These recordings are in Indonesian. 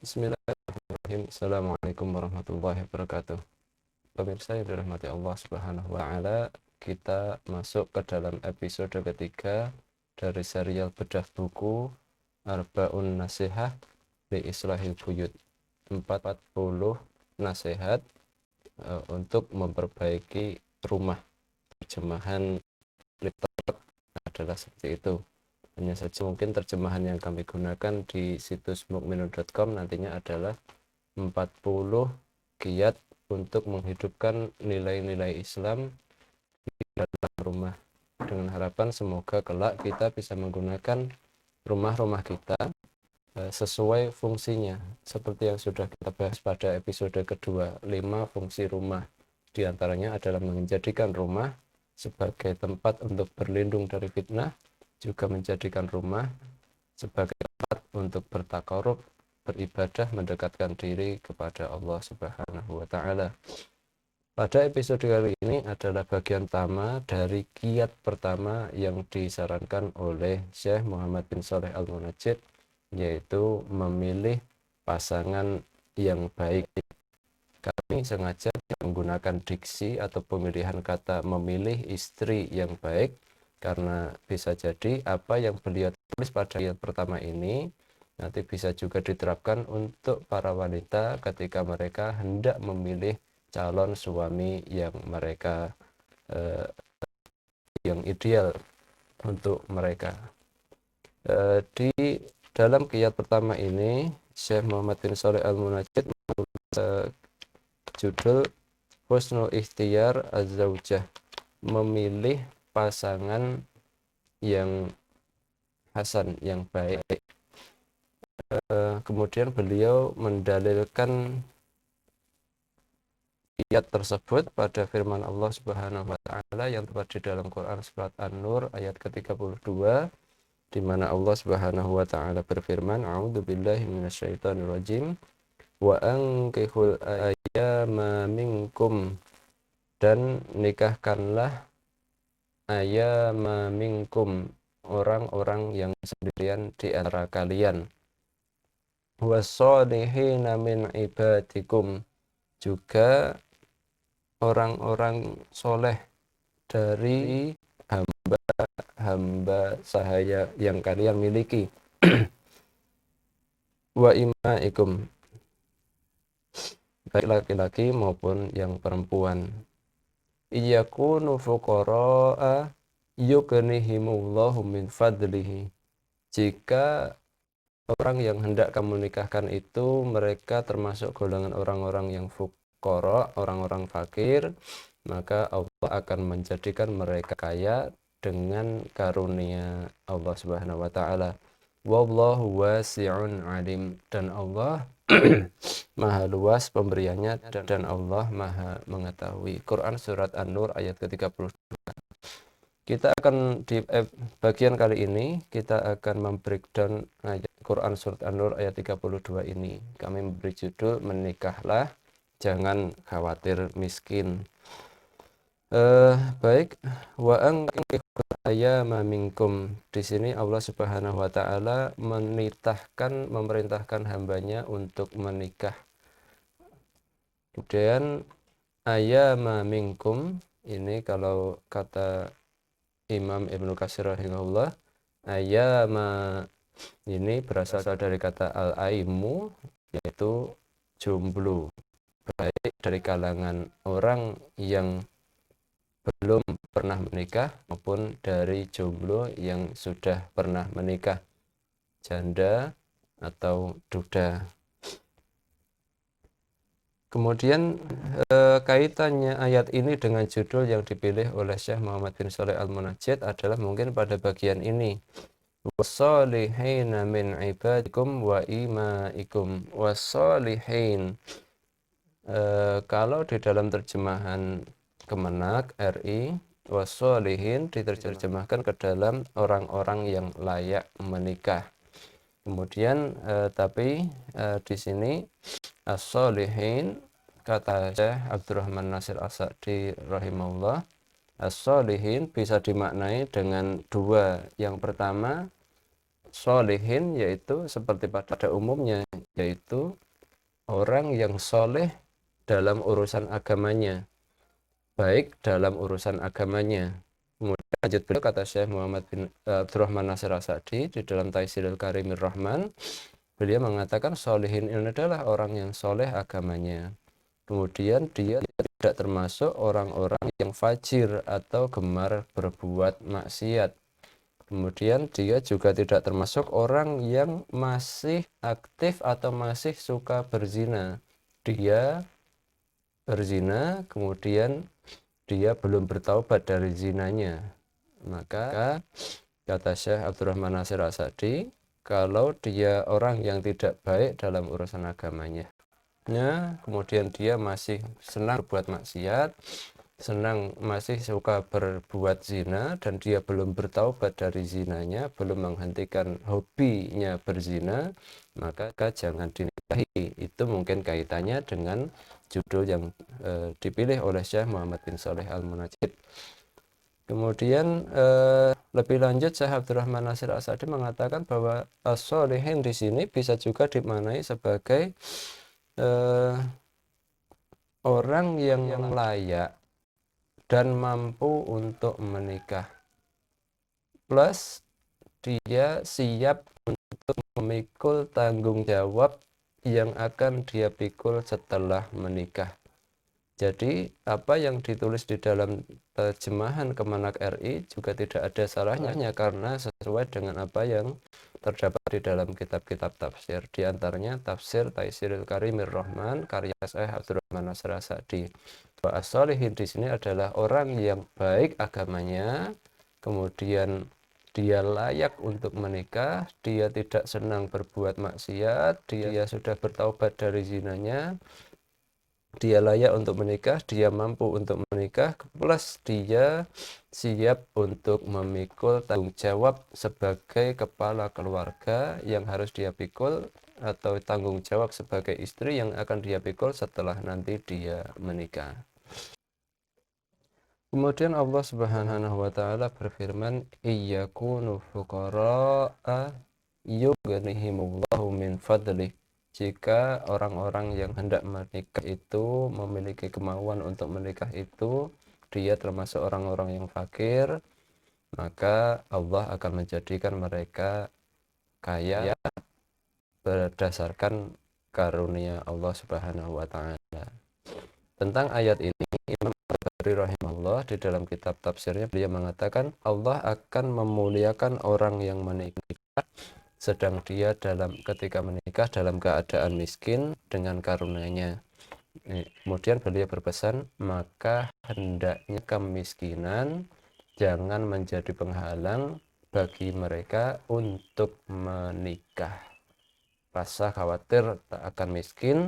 Bismillahirrahmanirrahim. Assalamualaikum warahmatullahi wabarakatuh. Pemirsa yang dirahmati Allah Subhanahu wa Ta'ala, kita masuk ke dalam episode ketiga dari serial bedah buku Arba'un Nasihah li Islahil Buyut. 40 nasihat untuk memperbaiki rumah. Terjemahan literat adalah seperti itu. Hanya saja mungkin terjemahan yang kami gunakan di situs mukminun.com nantinya adalah 40 kiat untuk menghidupkan nilai-nilai Islam di dalam rumah, dengan harapan semoga kelak kita bisa menggunakan rumah-rumah kita sesuai fungsinya, seperti yang sudah kita bahas pada episode kedua. 5 fungsi rumah, di antaranya adalah menjadikan rumah sebagai tempat untuk berlindung dari fitnah, juga menjadikan rumah sebagai tempat untuk bertakarub, beribadah, mendekatkan diri kepada Allah Subhanahu wa Ta'ala. Pada episode kali ini adalah bagian pertama dari kiat pertama yang disarankan oleh Syekh Muhammad bin Shalih Al-Munajjid, yaitu memilih pasangan yang baik. Kami sengaja menggunakan diksi atau pemilihan kata memilih istri yang baik, karena bisa jadi apa yang beliau tulis pada ayat pertama ini nanti bisa juga diterapkan untuk para wanita ketika mereka hendak memilih calon suami yang mereka yang ideal untuk mereka. Di dalam kiat pertama ini, Syekh Muhammad bin Shalih Al-Munajjid menulis judul Husnul Ikhtiyar Az-Zawjah, memilih pasangan yang hasan, yang baik. Kemudian beliau mendalilkan kiat tersebut pada firman Allah Subhanahu wa Ta'ala yang terdapat di dalam Quran surat An-Nur ayat ke-32, di mana Allah Subhanahu wa Ta'ala berfirman, A'udzubillahi minasyaitonirrajim, wa ankihul ayyama minkum, dan nikahkanlah ayyama minkum, orang-orang yang sendirian di antara kalian, wassolihina min ibadikum, juga orang-orang soleh dari hamba sahaya yang kalian miliki, wa imaikum, baik laki-laki maupun yang perempuan, iyakunu fuqara'a yughnihimullahu min fadlihi, jika orang yang hendak kamu nikahkan itu mereka termasuk golongan orang-orang yang fuqara, orang-orang fakir, maka Allah akan menjadikan mereka kaya dengan karunia Allah Subhanahu wa Ta'ala. Wallahu wasi'un alim, dan Allah maha luas pemberiannya, dan Allah maha mengetahui. Quran surat An-Nur ayat ke-32. Kita akan di bagian kali ini kita akan membreakdown ayat Quran surat An-Nur ayat 32 ini. Kami memberi judul menikahlah, jangan khawatir miskin. Baik, wa ankihul ayyama minkum. Di sini Allah Subhanahu wa Ta'ala memerintahkan hambanya untuk menikah. Kemudian ayyama minkum ini, kalau kata Imam Ibnu Katsir rahimahullah, ayyama ini berasal dari kata al-aimu, yaitu jomblo, baik dari kalangan orang yang belum pernah menikah maupun dari jomblo yang sudah pernah menikah, janda atau duda. Kemudian kaitannya ayat ini dengan judul yang dipilih oleh Syekh Muhammad bin Shalih Al-Munajjid adalah mungkin pada bagian ini, wasolihina min ibadikum wa imaikum. Wasolihin, kalau di dalam terjemahan Kemenak RI, wasolihin diterjemahkan ke dalam orang-orang yang layak menikah. Kemudian tapi di sini as-solihin, kata Syekh Abdurrahman Nasir As-Sa'di rahimahullah, as-solihin bisa dimaknai dengan dua. Yang pertama, solihin yaitu seperti pada umumnya, yaitu orang yang soleh dalam urusan agamanya, baik dalam urusan agamanya. Kemudian lanjut beliau, kata Syekh Muhammad bin Abdurrahman Nasir As-Sa'di di dalam Taisirul Karimir Rahman, beliau mengatakan solihin ini adalah orang yang soleh agamanya. Kemudian dia tidak termasuk orang-orang yang fajir atau gemar berbuat maksiat. Kemudian dia juga tidak termasuk orang yang masih aktif atau masih suka berzina. Dia berzina, kemudian dia belum bertaubat dari zinanya. Maka kata Syekh Abdurrahman Nasir As-Sa'di, kalau dia orang yang tidak baik dalam urusan agamanya, kemudian dia masih senang berbuat maksiat, masih suka berbuat zina, dan dia belum bertaubat dari zinanya, belum menghentikan hobinya berzina, maka jangan dinikahi. Itu mungkin kaitannya dengan judul yang dipilih oleh Syekh Muhammad bin Shalih Al-Munajjid. Kemudian lebih lanjut Syekh Abdurrahman Nasir As-Sa'di mengatakan bahwa as-sholihin di sini bisa juga dimaknai sebagai orang yang layak dan mampu untuk menikah, plus dia siap untuk memikul tanggung jawab yang akan dia pikul setelah menikah. Jadi apa yang ditulis di dalam terjemahan Kemenak RI juga tidak ada salahnya, karena sesuai dengan apa yang terdapat di dalam kitab-kitab tafsir, di antaranya tafsir Taisirul Karimir Rahman karya Syekh Abdurrahman Nasir As-Sa'di. As-sholihin di sini adalah orang yang baik agamanya, kemudian dia layak untuk menikah, dia tidak senang berbuat maksiat, dia sudah bertaubat dari zinanya, dia layak untuk menikah, dia mampu untuk menikah, plus dia siap untuk memikul tanggung jawab sebagai kepala keluarga yang harus dia pikul, atau tanggung jawab sebagai istri yang akan dia pikul setelah nanti dia menikah. Kemudian Allah Subhanahu wa taala berfirman, "Iyyakunu fuqara'a yughnihimullahu min fadlih." Jika orang-orang yang hendak menikah itu memiliki kemauan untuk menikah itu, dia termasuk orang-orang yang fakir, maka Allah akan menjadikan mereka kaya berdasarkan karunia Allah Subhanahu wa taala. Tentang ayat ini, Imam Al-Ghazali rahimahullah di dalam kitab tafsirnya beliau mengatakan Allah akan memuliakan orang yang menikah sedang dia ketika menikah dalam keadaan miskin dengan karunia-Nya. Kemudian beliau berpesan, maka hendaknya kemiskinan jangan menjadi penghalang bagi mereka untuk menikah. Rasa khawatir tak akan miskin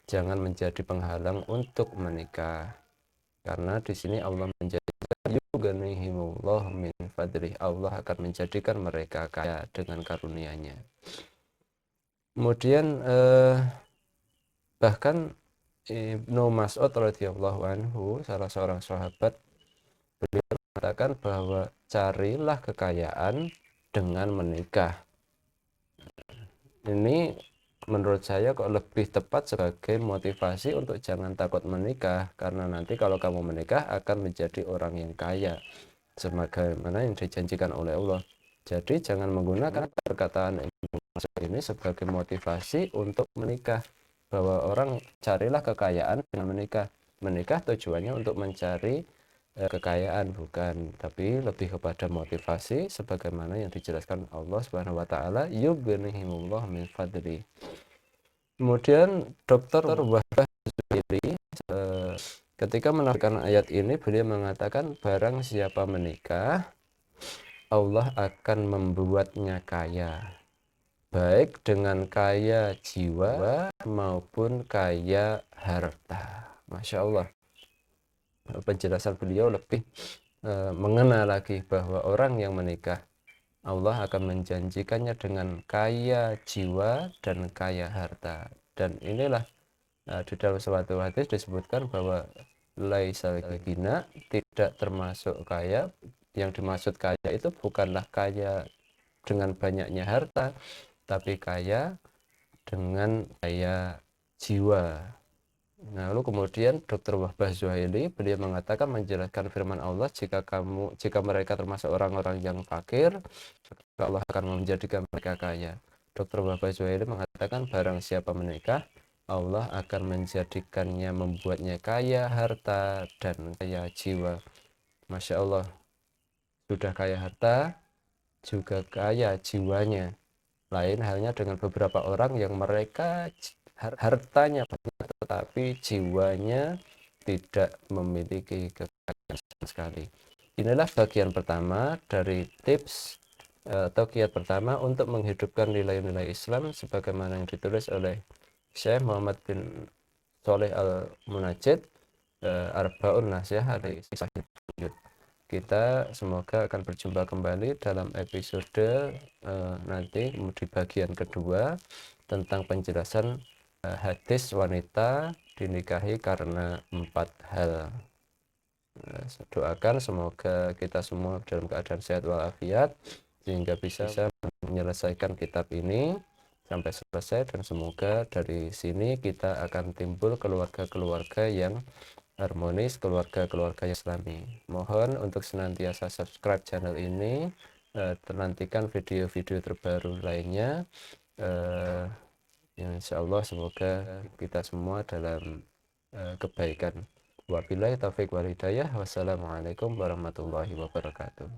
jangan menjadi penghalang untuk menikah. Karena di sini Allah menjadikan yughnihimullah min fadlih, Allah akan menjadikan mereka kaya dengan karunia-Nya. Kemudian bahkan Ibnu Mas'ud radhiyallahu anhu, salah seorang sahabat, beliau mengatakan bahwa carilah kekayaan dengan menikah. Ini menurut saya kok lebih tepat sebagai motivasi untuk jangan takut menikah, karena nanti kalau kamu menikah akan menjadi orang yang kaya sebagaimana yang dijanjikan oleh Allah. Jadi jangan menggunakan perkataan ini sebagai motivasi untuk menikah, bahwa orang carilah kekayaan dengan menikah. Menikah tujuannya untuk mencari kekayaan, bukan, tapi lebih kepada motivasi sebagaimana yang dijelaskan Allah Subhanahu wa taala, yughnihimullah min fadli. Kemudian Dr. Wahbah Zuhaili ketika menafsirkan ayat ini beliau mengatakan barang siapa menikah Allah akan membuatnya kaya, baik dengan kaya jiwa maupun kaya harta. Masya Allah, penjelasan beliau lebih mengena lagi bahwa orang yang menikah Allah akan menjanjikannya dengan kaya jiwa dan kaya harta. Dan inilah di dalam suatu hadis disebutkan bahwa laisal ghina, tidak termasuk kaya. Yang dimaksud kaya itu bukanlah kaya dengan banyaknya harta, tapi kaya dengan kaya jiwa. Nah, lalu kemudian Dr. Wahbah Zuhaili beliau mengatakan menjelaskan firman Allah, jika mereka termasuk orang-orang yang fakir, maka Allah akan menjadikan mereka kaya. Dr. Wahbah Zuhaili mengatakan barang siapa menikah, Allah akan menjadikannya, membuatnya kaya harta dan kaya jiwa. Masya Allah, sudah kaya harta, juga kaya jiwanya. Lain halnya dengan beberapa orang yang mereka hartanya banyak tetapi jiwanya tidak memiliki kekayaan sama sekali. Inilah bagian pertama dari tips atau kiat pertama untuk menghidupkan nilai-nilai Islam sebagaimana yang ditulis oleh Syekh Muhammad bin Shalih Al-Munajjid, Arbaun Nasihat dari Sahih. Kita semoga akan berjumpa kembali dalam episode nanti di bagian kedua tentang penjelasan hadis wanita dinikahi karena 4 hal. Doakan semoga kita semua dalam keadaan sehat walafiat sehingga bisa menyelesaikan kitab ini sampai selesai, dan semoga dari sini kita akan timbul keluarga-keluarga yang harmonis, keluarga-keluarga Islami. Mohon untuk senantiasa subscribe channel ini, nantikan video-video terbaru lainnya, yang insya Allah semoga kita semua dalam kebaikan. Wabillahi taufiq wal hidayah. Wassalamualaikum warahmatullahi wabarakatuh.